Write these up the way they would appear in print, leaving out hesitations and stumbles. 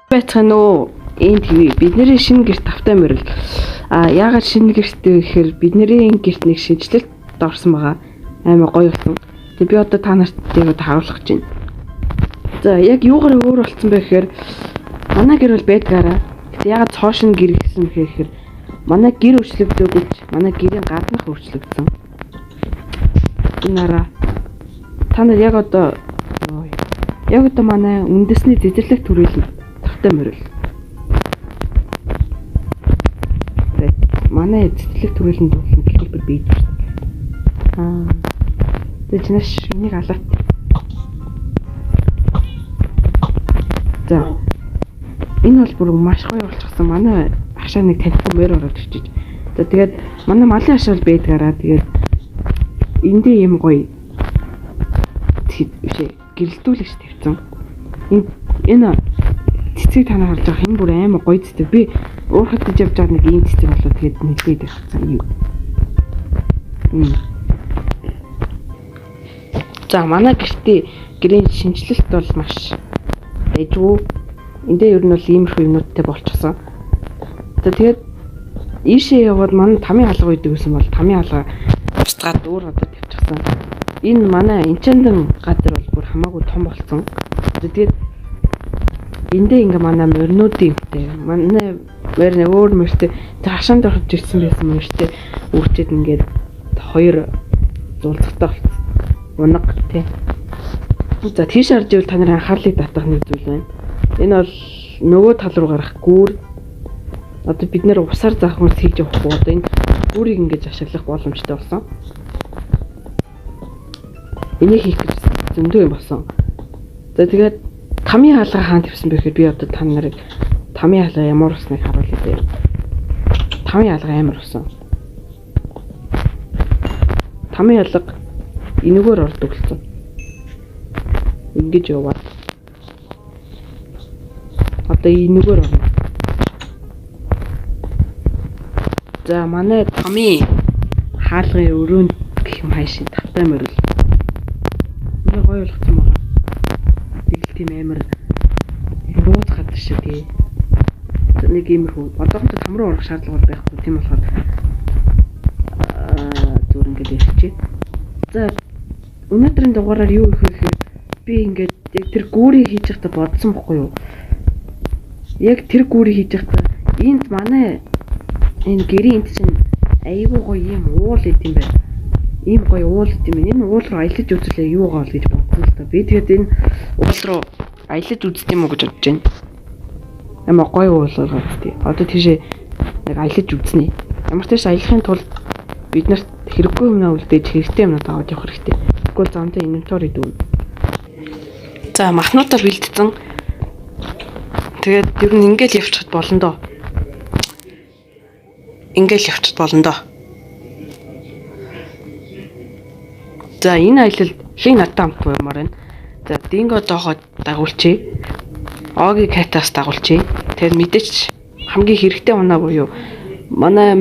Байцгаана уу? Энд бидний шинэ гэрт тавтай мөрөл. Яагаад шинэ гэртээ гэхээр бидний гэрт нэг шинжилэлт орсон байгаа. Аймаа гоё болсон. Тэгээ би одоо та нарт тэгээд харуулах гэж байна. За яг юугаар өөр болсон бэ гэхээр манай гэр бол байдгаараа. Гэтэ яагаад цоошин гэр гэсэн гэхээр манай гэр өөрчлөгдөөгүй ч манай гэрийн гаднах өөрчлөгдсөн. Инара та нар яг одоо манай үндэсний цэцэрлэг төрөлд тавтай мөрөл. Манай цэцэрлэг төрөлд болсон хэлбэр бийж байна. Тэгээ чинаш энийг алаад. За энэ бол бүр маш гоё болчихсон. Манай хашаа нэг танихгүй мөр ороод ирчихэж. За тэгээд манай малын хашаа бол байдгаараа тэгээд эндээ юм гоё биш гэрэлтүүлэгч тавьсан. Энэ цэцгийг та нар харж байгаа энэ бүр амар гоё цэцэг. Би уурхад гэж явж байгаа нэг ийм цэцэг болоо тэгээд нэлээд байхсан юм. За манай гэрийн шинжилэлт бол маш байжгүй. Эндээ ер нь бол иймэрхүү юмнуудтай болчихсон. Тэгээд ийшээ яваад манай тамийн хаалга үйдэг гэсэн бол тамийн хаалга устгаад өөр одоо тавьчихсан. Энэ манай энчэндэн газар бол бүр хамаагүй том болсон. Тэгээд эндээ ингээ манай моринуудын юмтэй. Манай морин өөр мөртэй хашаанд орж ирсэн байсан мөртэй үрчээд ингээд хоёр зулцтай болсон. Унаг тий. За тийш харж ивэл та нарын анхаарлыг татах нэг зүйл байна. Энэ бол нөгөө тал руу гарах гүүр. Одоо бид нэр усаар заах хүмүүс хийж явахгүй одоо энэ гүүрийг ингэж ашиглах боломжтой болсон. Энийг хийх гэж зөндөө юм болсон. За тэгээд тамийн хаалга хаан тавьсан бэ гэхээр би одоо та нарыг тамийн хаалга ямар усныг харуулъя дээ. Тамийн хаалга амар усан. Тамийн хаалга энэгээр ордог болсон. Ингэж яваад. Одоо энэгээр орно. За манай тамийн хаалгын өрөөнд гэх юм хайшин тавтай мөрөл. Ингээ гоё болгосон байгаа. Тэгэл тийм амар рууз гадар шиг тий. Нэг иймэрхүү одоохондоо там руу орох шаардлага байхгүй тийм болохоор зүгээр ингээд ирчихээ. За өнөөдрийн дугаараар юу их вэ гэхээр би ингээд яг тэр гүүрийг хийж байхдаа бодсон бохгүй юу? Яг тэр гүүрийг хийж байхдаа энд манай энэ гэрийн энд чинь айгүй гоё юм уул идэм байна. Ийм гоё уул идэм байна. Энэ уул руу аялаж үзлээ юу гоо гэж бодсон л та. Би тэгээд энэ уул руу аялаж үзт юм уу гэж бодож байна. Ямар гоё уул байгаа тий. Одоо тийшээ яг аялаж үзнэ. Ямар ч тааш аялахын тулд бид нарт хэрэггүй юмнаа үлдээж хэрэгтэй юмнаа аваад явах хэрэгтэй. Тэгвэл замтай инвентори дүүн. За махнуудаар бэлдсэн. Тэгээд ер нь ингээл явчихад болно доо. Ингээл явчихад болно доо. За энэ аялалд хин надад амтгүй юмар байна. За динго доогоо дагуулчих. Огийн катаас дагуулчих. Тэгээд мэдээч хамгийн хэрэгтэй унаа буюу манай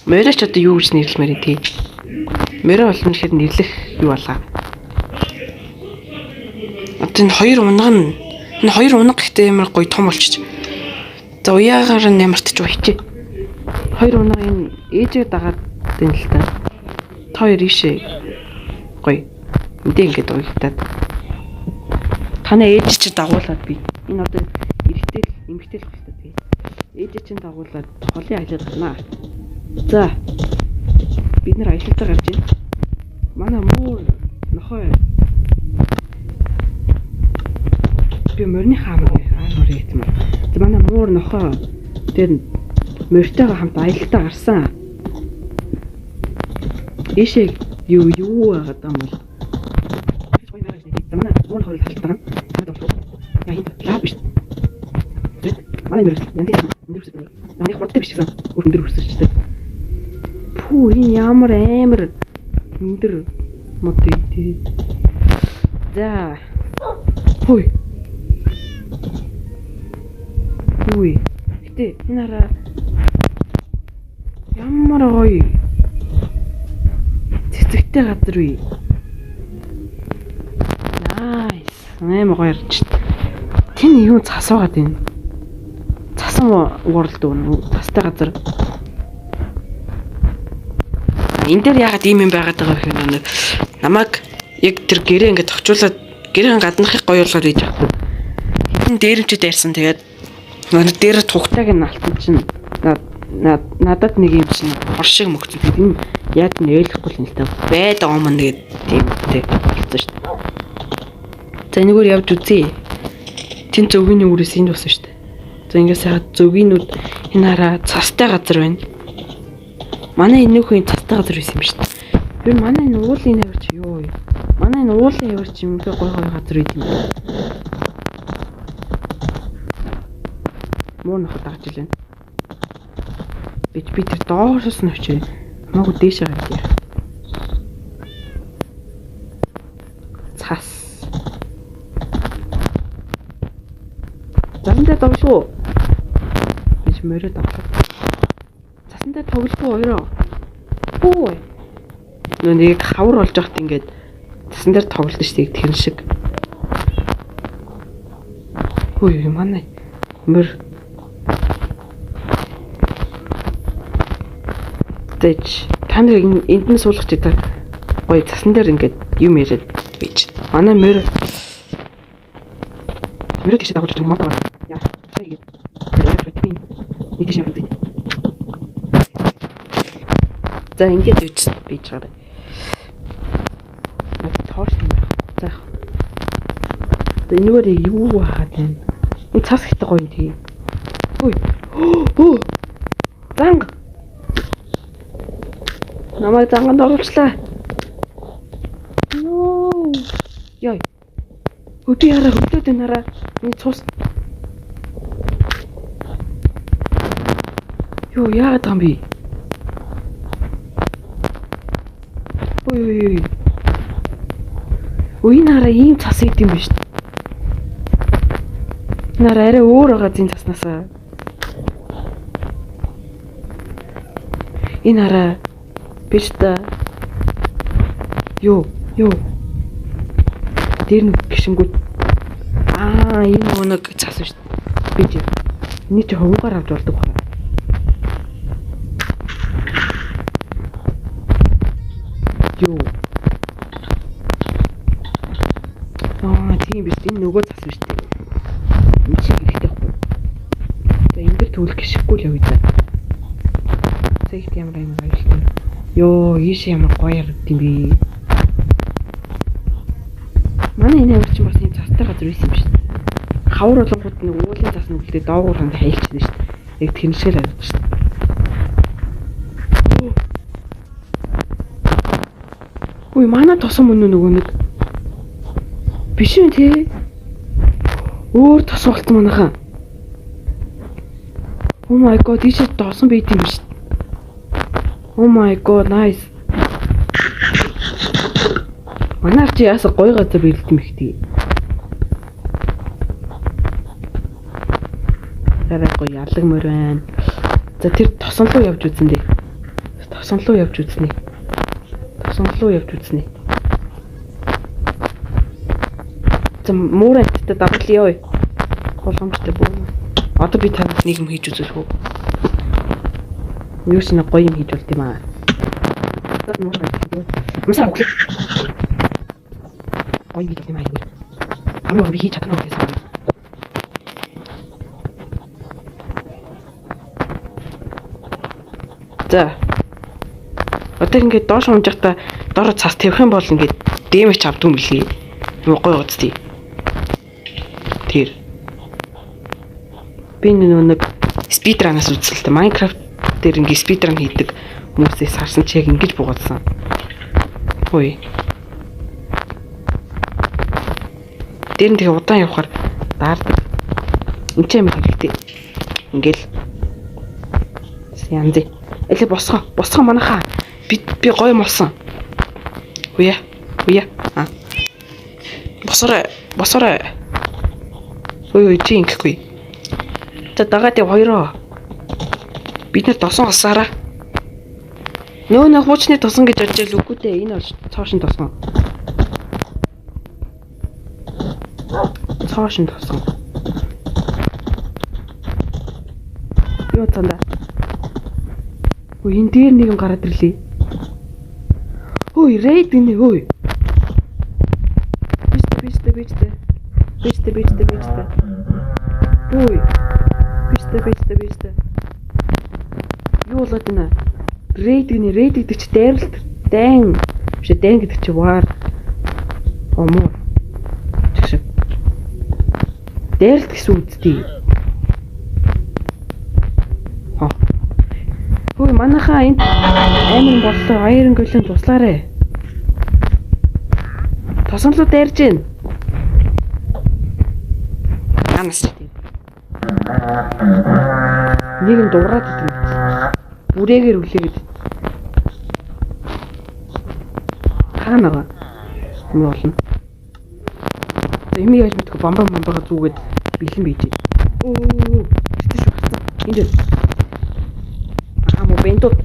морьч одоо юу гэж нэрлэмээр тий. Морь бол үнэхээр нэрлэх юу болоо. Одоо энэ хоёр унаг гэхдээ ямар гоё том болчих. За уяагаар нь ямарч байчи. Хоёр унаг энэ ээжээ дагаад байна л та. Хоёр ишээ гоё. Эндээ ингээд уйлтаад. Танаа ээж чи дагуулад би. Энэ одоо эмгтэл байх хэрэгтэй тий. Ээж чинь дагуулад холын аялал гарнаа. За бид нэр аялалтаа гарч байна. Манай муу нохой би мөрний хаамаг аалгар хийм. За манай муур нохой тэр мөртэйгээ хамт аялалтаа гарсан. Ишээ юу байгаад юм бол. Манай муур хойд халтаа. Яа хин лав биш. Манай мөрөс яндээ хурдтай биш гэсэн өндөр өсөжтэй. Пүү энэ ямар амар өндөр мод тий. За. Хөөе. Үгүй. Гэтэ энэ хараа ямар гоё цэцэгтэй газар үе. Nice. Амар гоё ирж. Тэн юу цасаагаад байна. Цасан world уу? Тастай газар. Энд дээр яагаад ийм юм байгаад байгаа вэ гэхээр нэг намайг яг тэр гэрээ ингээд товчуулаад гэрийн гаднахыг гоё болгоод ийж авах. Хитэн дээрэмчд ярьсан. Тэгээд нөгөө дээр тухтайг нь алтан чинь надад нэг юм чинь хор шиг мөгцөн. Тэгээд энэ яг нь ойлгохгүй л нэлтэй байд ом нэгэд тиймтэй болсон шүү дээ. За энэгээр явж үзье. Тин зөвгийн нүрээс энд болсон шүү дээ. За ингээс хаад зөвгийн нүд энэ хараа цастай газар байна. Манай энэ нөхөн цастай газар байсан юм шүү дээ. Би манай энэ уулын авирч ёо. Манай энэ уулын авирч юм гой гой газар үйд юм. Муу нөхөд дагж илэн. Би тэр доошоос нь очив. Хамаагүй дээш байгаа юм. Цас. Засандаа тоглохгүй. Биш мөрөд тоглох. Засандаа тоглохгүй хоёроо. Өө. Нэг хавар болж байхад ингээд засан дээр тоглолт шүү дээ тэр шиг. Хөөе манай мөр Тэч таныг энд нь суулгах чи та гоё засан дээр ингээд юм яриад бийж. Манай мөр тийш тоглож байгаа юм байна. Яа. Сая. Нэг тийш яваад. За ингээд үз бийж байгаа. Торс юм байна. За. Энэгээр юу хаад байна? Энэ цас ихтэй гоё тий. Ой. Оо. Занг. Намайг занганд оруулчлаа. Ноо. Яй. Өдөө яраа хөдлөөд нараа. Энэ цус. Юу яагаад юм бэ? Ой. Үй нараа ийм цас идэм биш. Нараа арай өөр байгаа зин цаснасаа. Энэ нараа биш та. Юу. Тэр нэг гişингүүд. Энэ нэг цас биш. Бич. Эний чи хөвгөр авч болдог байна. Юу. Тийм биш. Энэ нөгөө цас биш. Энэ шиг хэрэгтэй байхгүй. За ингээд түлх гიშггүй л явъя. Зэгт ямар юм ажилтна. Йоо, ийш ямар гоё ярд юм бэ. Манай энэ авирч бас юм цастай газар байсан юм шүү дээ. Хавар болгоод нэг уулын цас нь үлдээ доогуур ханд хайлчихдээ шүү дээ. Яг тэншгээр авч шүү дээ. Ой, манай тосон мөн нөгөө нэг биш үү те? Өөр тос болт манайхаа. Oh my god, тийш доосон байт юм шүү. Oh my god, nice. Манайх чи яасаа гоё газар бэлдэн мэхтэй. Арай гоё ялаг мөр байна. За тэр тосон руу явж үзэн дээ. Тосон руу явж үзнэ. За муурайттай давлаа ёо. Боломжтой бүү. Одоо би танад нэг юм хийж үзэх үү? Юу ч нэг гоё юм хийж болт юм аа. Мсаа үгүй. Гоё юм хийж юм аа. Амаа би хийж чадна уу гэсэн. За. Одоо ингээд доош унжихта доор цас тавих юм бол ингээд дэмэж авдгүй юм лий. Юм гоё уцтий. Тэр. Би нэг спидранаас үзэлтэй Minecraft дээр ингээд спидран хийдэг хүмүүсээс харсан чи яг ингэж буугаадсан. Хөөе. Тэр нь тэгээ удаан явахаар даардаг. Энд ч юм хэрэгтэй. Ингээл янз. Эле босгоо манайхаа. Би гоё молсон. Үе. Босороо. Ой чи ингэхгүй. За дагаад яв хоёроо. Бид нар тосон олсараа. Нөө хуучны тосон гэж бодож л үгүй дээ. Энэ бол цоошин тосон. Юу цаанда. Өө энэ дээр нэг юм гараад ирлээ. Ой, рейд гинэ ой. Бичтэй. Ой. Бичтэй. Юу болоод байна? Рейд гэдэг чи дайралт. Дайн. Биш дайн гэдэг чи вар. Омоо. Чиг. Дайралт гэсэн үгтэй. Хөөе манайхаа энд аймаг боллоо. Аярын голын туслаарэ. Тосонлоо дайрж гин. Янас. Нэг нь дуурайд идэв. Бүрээгээр үлээгээд. Хаанаа юм болно. Эми яаж мэдгүй бамбага зүгээд бэлэн бийж. Оо, ирсэн шүү гарсан. Энд. Мо бентот.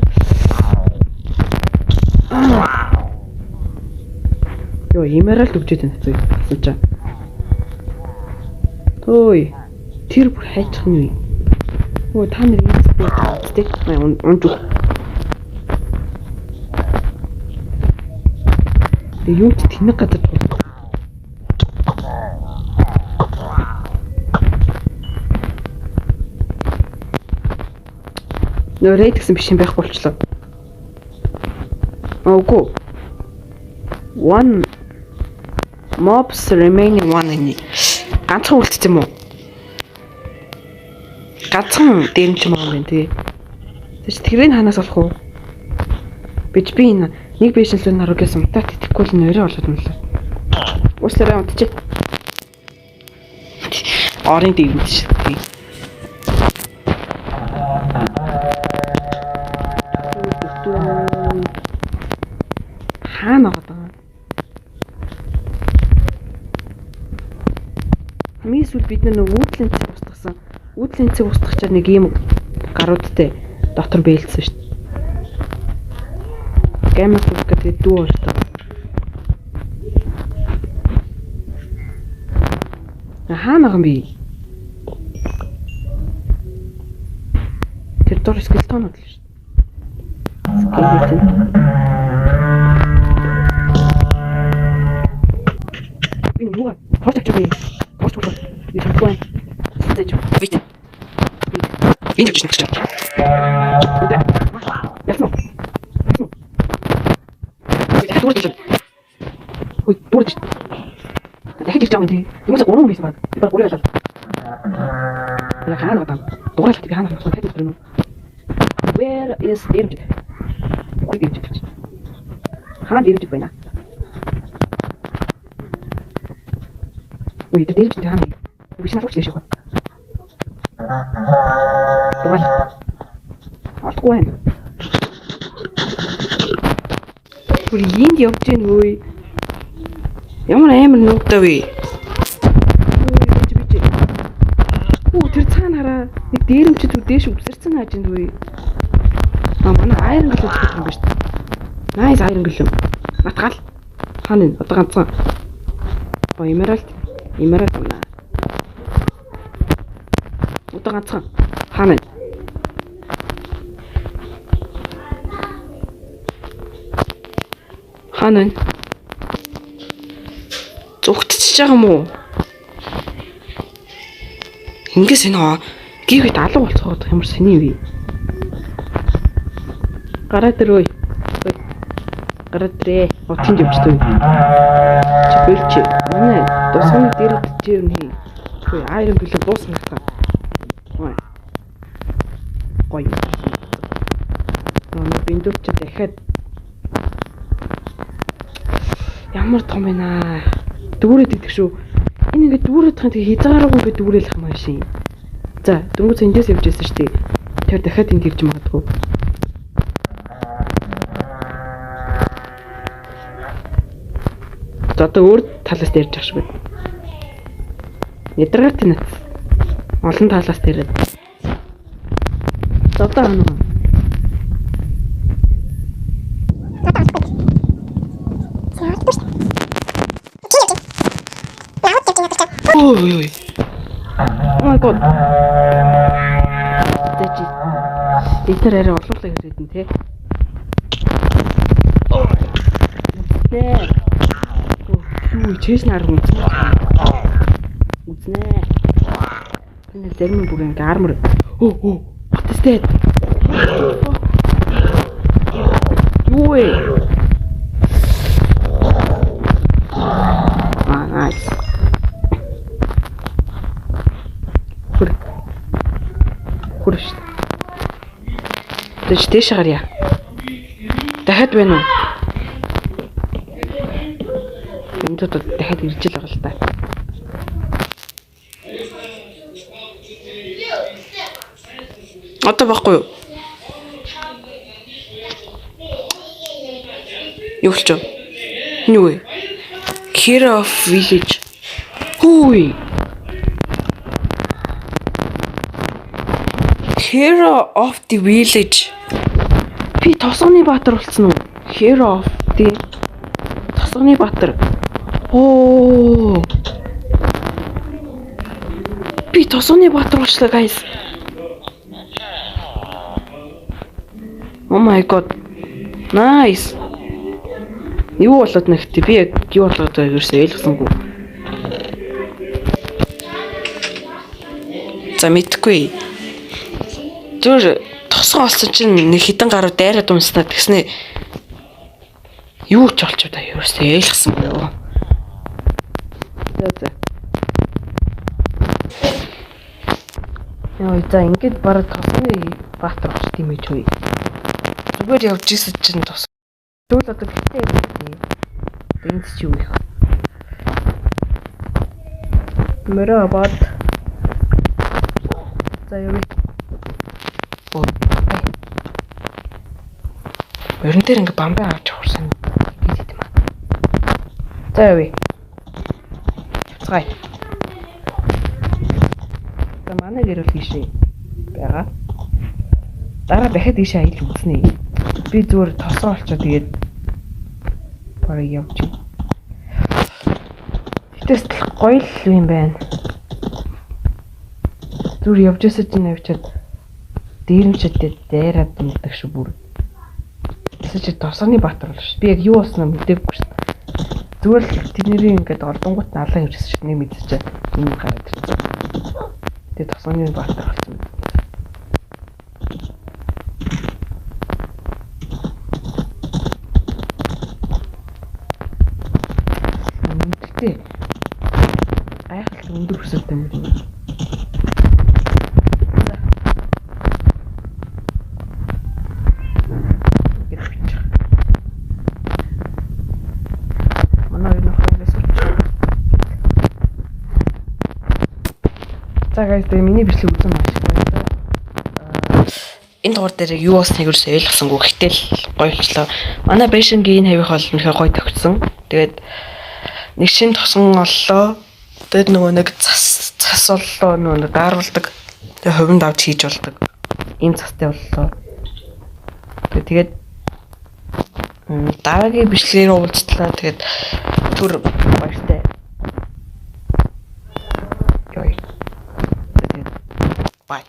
Йоо, эмералд өгчээд байна зү. Асууж. Ой. Тэр бүр хайчих нь юу? Өө та нар ингэдэг тий. Унж. Тэг юу ч тэнэг газар тулдаг. Нөрэй гэсэн биш юм байх болчлоо. Үгүй. One mobs remaining one in. Ганцхан үлдсэн юм уу? Ганцхан дээрч юм байна тий. Тэгэж тэрийг ханаас олох уу? Би энэ нэг бишнлүүн наруу гэсэн мутат итгэхгүй л нэрээ болоод юм лээ. Уусараа унтчих. Орын дэвж шүү. Хаана байгаа? Хамгийн сүүл бид нэг үүдлийн цэг устгасан. Үүдлийн цэг устгачаар нэг юм гаруудтай дотор бэлдсэн шүү дээ. Гэмэс гэдэг дүү ортой. Хаана гам би? Тэр дор скелетонод л шүү дээ. 누가 버벅 좀 해. 버벅 좀. 이거 좋아해. 진짜 좀. 위트. 인적 주신 거죠. 근데 야스노. 이제 도로 좀. 어이, 도로 좀. 내가 해줄 점인데. 이거서 오는 거 있어 봐. 이거 오래 가서. 내가 하나 왔다. 도로 갈 때 하나 왔어. 해줄 거는. Where is the image? 어디 image? 하나 image 보이나? Ui, cái tiếng chúng ta này, vì sao không chịu được? Rồi, hot quen. Ui, nhìn gì trên ui, giống như em mình nấu tàu vậy. Ui, тэр цаана хараа, нэг дээрэмчд үдээш үсэрсэн хааж энэ үй. Манай айран гэлөө гэх юм ба шүү дээ. Найс айран гэлөө. Натгаал. Хаана вэ? Одоо ганцхан. Эмералд байна. Одоо ганцхан. Хаана вэ? Хаана вэ? Зүгтчихэж байгаа юм уу? Ингээс энэ гівэд алга болцоход ямар сони вэ? Гараад ирвээ. Гараад ирээ. Отын дэвчтэй. Чиглэж. Манай тусганы дээр чи юу нэ? Хөөе, айрон билээ дуусна гэх юм. Гой. Манай биндүүч дахиад ямар том вэ наа. Дүүрээд идэх шүү. Энэ ингээд дүүрээд тахын тэгээ хязгаараагүй ингээд дүүрэлэх юм аашийн. За, дөнгөж эндээс явж байсан шүү дээ. Тэр дахиад энд ирж магадгүй. За одоо өөр талаас дээр явж байгаа шүү. Ядаргаар тэнэт. Олон талаас дээр. За одоо хана. Ой. Oh my god. Тэжи. Эдгээр арай орлуулах хэрэгтэй юм те. Нэ. Юу чэс нар үзнэ. Үзнэ. Энэ зарим бүр ингээ армор. Оо. What is that? Юу вэ? Nice. Хүрш. Тэш гарья. Дахиад байна уу? Энд дахиад ирж л байгаа л та. Одоо баггүй юу? Юу болчих вэ? Юу вэ? Hero of Village. Хүй. Hero of the Village. Би тосгоны баатар болсон уу? Hero of the тосгоны баатар. Оо. Би тосгоны баатар болчлаа, guys. Oh my god. Nice. Юу болоод нэгтээ би яг юу болоод байгааг ерөөсөө ойлгосонгүй. За мэдгүй. Зүр тосгоо олсон чинь нэг хитэн гаруу дайраад унснаа тэгснэ. Юу ч олч удаа ерөөсөө ойлгосонгүй юу. За. Яа, за ингэж бараг тосгоны баатар болчих тийм ээ ч үе. Зүгээр явж ирсэн чинь тос. Тэгвэл одоо битээ юм. Энд ч юу их. Мөрөө бод. За юу вэ? Оо. Өрн дээр ингээ бамбай авч явуулсан. Гэдэг юм аа. За юу вэ? Цай. За манай гэрэл хийшээ. Бага. Дараа дахиад ийшээ аялал үзнэ. Би зүгээр тосоо олчоо тэгээд барыг явчих. Тэтэс гоё л юм байна. Зүгээр явж өсөж навчаад дээрэмчэд дайраад мэддэг шүү бүр. Тэсэж тосооны баатар бол шүү. Би яг юу болсноо мэдээгүй шүү. Зүгээр л тэдний ингээд ордонгууд налаа явжсэн шүү. Нэг мэдчихэ. Энэ гараад ирсэн. Тэгээд тосооны баатар болсон. Айхал өндөр өсөлттэй юм байна. Манай энэ хөрөөс үуч. За guys, миний бичлэг үзэн маш гоё. Энэ дугаар дээр юу болсныг ерөөсөө ойлгосонгүй. Гэтэл гоё болчлоо. Манай Бэшингийн хавих бол нөхөө гоё тогтсон. Тэгээд нэг шин тосон оллоо. Тэгээд нөгөө нэг цас боллоо, нөгөө дааруулдаг. Тэгээд хувинд авч хийж болдог. Ийм цастай боллоо. Тэгээд дараагийн бичлэгээр уулзтлаа. Тэгээд түр баяртай. Йой. Тэгээд bye.